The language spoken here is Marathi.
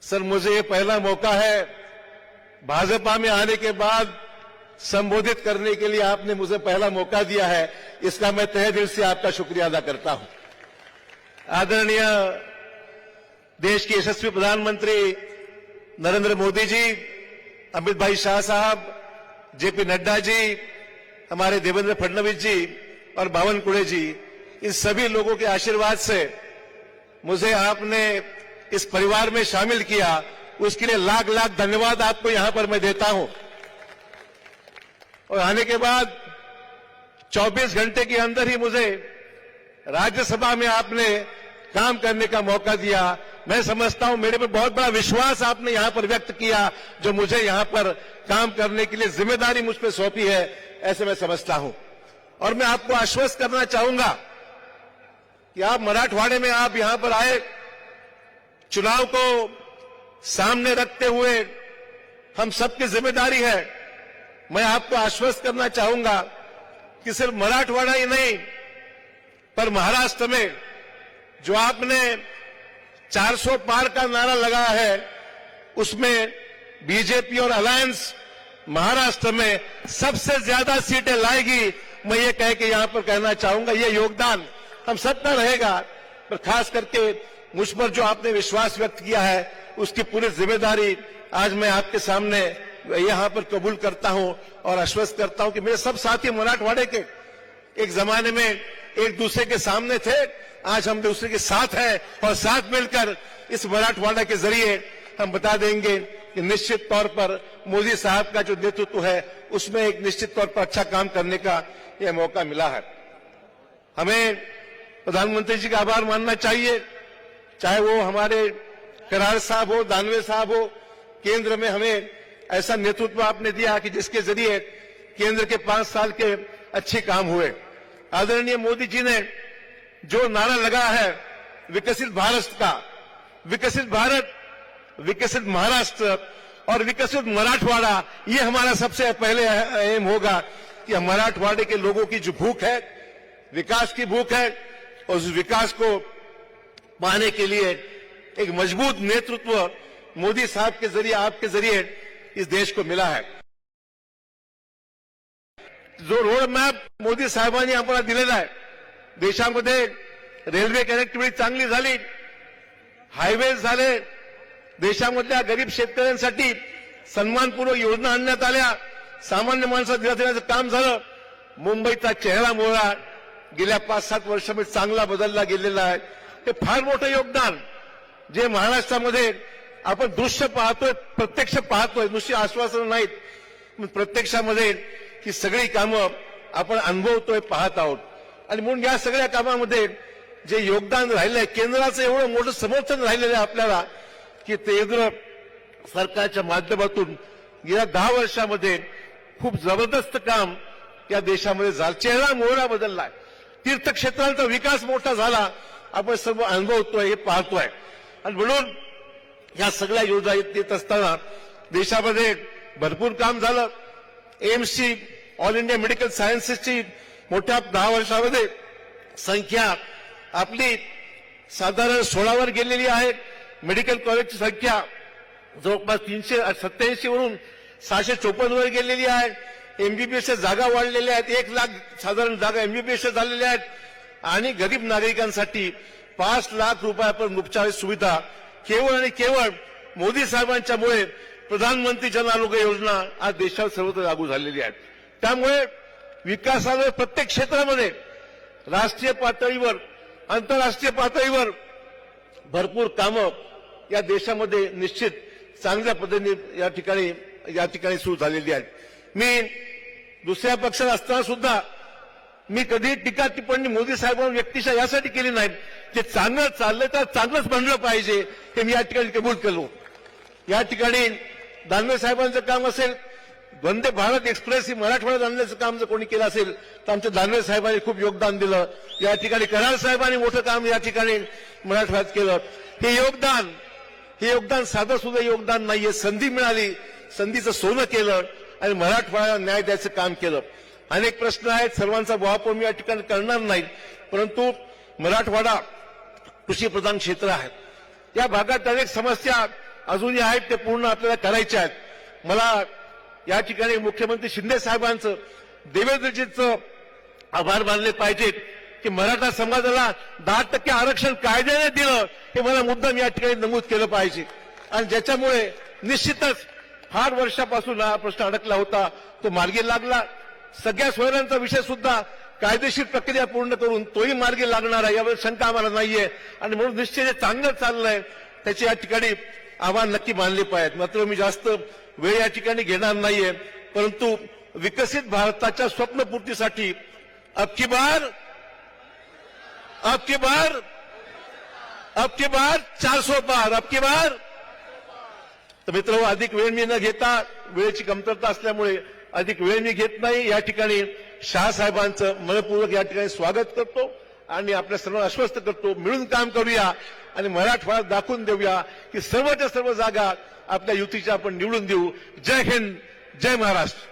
सर, मुझे ये पहला मौका है भाजपा में आने के बाद संबोधित करने के लिए आपने मुझे पहला मौका दिया है। इसका मैं तहे दिल से आपका शुक्रिया अदा करता हूं। आदरणीय देश के यशस्वी प्रधानमंत्री नरेंद्र मोदी जी, अमित भाई शाह साहब, जेपी नड्डा जी, हमारे देवेंद्र फडणवीस जी और बावनकुळे जी, इन सभी लोगों के आशीर्वाद से मुझे आपने इस परिवार में शामिल किया, उसके लिए लाख लाख धन्यवाद आपको यहां पर मैं देता हूं। और आने के बाद 24 घंटे के अंदर ही मुझे राज्यसभा में आपने काम करने का मौका दिया। मैं समझता हूं मेरे पे बहुत बड़ा विश्वास आपने यहां पर व्यक्त किया, जो मुझे यहां पर काम करने के लिए जिम्मेदारी मुझ पर सौंपी है, ऐसे मैं समझता हूं। और मैं आपको आश्वस्त करना चाहूंगा कि आप मराठवाड़े में आप यहां पर आए, चुनाव को सामने रखते हुए हम सबकी जिम्मेदारी है। मैं आपको आश्वस्त करना चाहूंगा कि सिर्फ मराठवाड़ा ही नहीं, पर महाराष्ट्र में जो आपने 400 पार का नारा लगाया है, उसमें बीजेपी और अलायंस महाराष्ट्र में सबसे ज्यादा सीटें लाएगी। मैं ये कह के यहां पर कहना चाहूंगा, ये योगदान हम सबका रहेगा, पर खास करके मुझ पर जो आपने विश्वास व्यक्त किया है, उसकी पूरी जिम्मेदारी आज मैं आपके सामने यहां पर कबूल करता हूं और आश्वस्त करता हूं कि मेरे सब साथी मराठवाड़े के एक जमाने में एक दूसरे के सामने थे, आज हम दूसरे के साथ हैं और साथ मिलकर इस मराठवाड़ा के जरिए हम बता देंगे कि निश्चित तौर पर मोदी साहब का जो नेतृत्व है, उसमें एक निश्चित तौर पर अच्छा काम करने का यह मौका मिला है। हमें प्रधानमंत्री जी का आभार मानना चाहिए, चाहे वो हमारे करार साहब हो, दानवे साहब हो। केंद्र में हमें ऐसा नेतृत्व आपने दिया कि जिसके जरिए केंद्र के 5 साल के अच्छे काम हुए। आदरणीय मोदी जी ने जो नारा लगा है विकसित भारत का, विकसित भारत, विकसित महाराष्ट्र और विकसित मराठवाड़ा, ये हमारा सबसे पहले एम होगा कि मराठवाड़े के लोगों की जो भूख है, विकास की भूख है, और उस विकास को पाने के लिए एक मजबूत नेतृत्व मोदी साहब के जरिए, आपके जरिए इस देश को मिला है। जो रोड मॅप मोदी साहेबांनी आम्हाला दिलेला आहे, देशामध्ये रेल्वे कनेक्टिव्हिटी चांगली झाली, हायवेज झाले, देशामधल्या गरीब शेतकऱ्यांसाठी सन्मानपूर्वक योजना आणण्यात आल्या, सामान्य माणसाला दिला देण्याचं काम झालं। मुंबईचा चेहरा मोहरा गेल्या 5-7 वर्षामध्ये चांगला बदलला गेलेला आहे। हे फार मोठं योगदान जे महाराष्ट्रामध्ये आपण दृश्य पाहतोय, प्रत्यक्ष पाहतोय, नुसती आश्वासनं नाहीत, प्रत्यक्षामध्ये ही सगळी कामं आपण अनुभवतोय, पाहत आहोत। आणि म्हणून या सगळ्या कामामध्ये जे योगदान राहिलंय, केंद्राचं एवढं मोठं समर्थन राहिलेलं आहे आपल्याला, की केंद्र सरकारच्या माध्यमातून गेल्या 10 वर्षामध्ये खूप जबरदस्त काम या देशामध्ये झालं। चेहरा मोहरा बदललाय, तीर्थक्षेत्रांचा विकास मोठा झाला, आपण सर्व अनुभवतोय, हे पाहतोय। आणि म्हणून या सगळ्या योजना येत असताना देशामध्ये भरपूर काम झालं। एम्सची, ऑल इंडिया मेडिकल सायन्सेसची मोठ्या 10 वर्षामध्ये संख्या आपली साधारण 16 वर गेलेली आहे। मेडिकल कॉलेजची संख्या जवळपास 387 वरून 654 वर गेलेली आहे। एमबीबीएसच्या जागा वाढलेल्या आहेत, 1 लाख साधारण जागा एमबीबीएसच्या झालेल्या आहेत। आणि गरीब नागरिकांसाठी 5 लाख रुपयापर्यंत उपचार सुविधा केवळ आणि केवळ मोदी साहेबांच्यामुळे प्रधानमंत्री जन आरोग्य योजना आज देशात सर्वत्र लागू झालेली आहे। त्यामुळे विकासावर प्रत्येक क्षेत्रामध्ये राष्ट्रीय पातळीवर, आंतरराष्ट्रीय पातळीवर भरपूर कामं या देशामध्ये निश्चित चांगल्या पद्धतीने या ठिकाणी सुरू झालेली आहेत। मी दुसऱ्या पक्षात असताना सुद्धा मी कधी टीका टिप्पणी मोदी साहेबांवर व्यक्तिशः यासाठी केली नाही, ते चांगलं चाललंय तर चांगलंच म्हणलं पाहिजे, हे मी या ठिकाणी कबूल केलो। या ठिकाणी दानवे साहेबांचं काम असेल, वंदे भारत एक्सप्रेस ही मराठवाड्यात आणण्याचं काम जर कोणी केलं असेल तर आमच्या दानवे साहेबांनी खूप योगदान दिलं। या ठिकाणी कराड साहेबांनी मोठं काम या ठिकाणी मराठवाड्यात केलं। हे योगदान साधं सुद्धा योगदान नाहीये, संधी मिळाली, संधीचं सोनं केलं आणि मराठवाड्याला न्याय द्यायचं काम केलं। अनेक प्रश्न आहेत, सर्वांचा वापर मी या ठिकाणी करणार नाही, परंतु मराठवाडा कृषीप्रधान क्षेत्र आहे। या भागात अनेक समस्या अजूनही आहेत ते पूर्ण आपल्याला करायचे आहेत. मला या ठिकाणी मुख्यमंत्री शिंदे साहेबांचं, देवेंद्रजींचं आभार मानले पाहिजेत की मराठा समाजाला 10% आरक्षण कायद्याने दिलं, हे मला मुद्दाम या ठिकाणी नमूद केलं पाहिजे. आणि ज्याच्यामुळे निश्चितच फार वर्षापासून हा प्रश्न अडकला होता, तो मार्गी लागला. सगळ्या सोयऱ्यांचा विषय सुद्धा कायदेशीर प्रक्रिया पूर्ण करून तोही मार्गी लागणार आहे, यावर शंका आम्हाला नाहीये. आणि म्हणून निश्चित जे चांगलं चाललंय त्याचे या ठिकाणी आव्हान नक्की मानले पाहिजेत. मात्र मी जास्त वेळ या ठिकाणी घेणार नाहीये, परंतु विकसित भारताच्या स्वप्नपूर्तीसाठी अब की बार 400 पार, अब की बार. तर मित्र, अधिक वेळ मी न घेता, वेळेची कमतरता असल्यामुळे अधिक वेळ मी घेत नाही. या ठिकाणी शहासाहेबांचं मनपूर्वक या ठिकाणी स्वागत करतो आणि आपल्या सर्वांना आश्वस्त करतो, मिळून काम करूया आणि मराठवाड्यात दाखवून देऊया की सर्वच्या सर्व जागा आपल्या युतीच्या आपण निवडून देऊ. जय हिंद, जय महाराष्ट्र.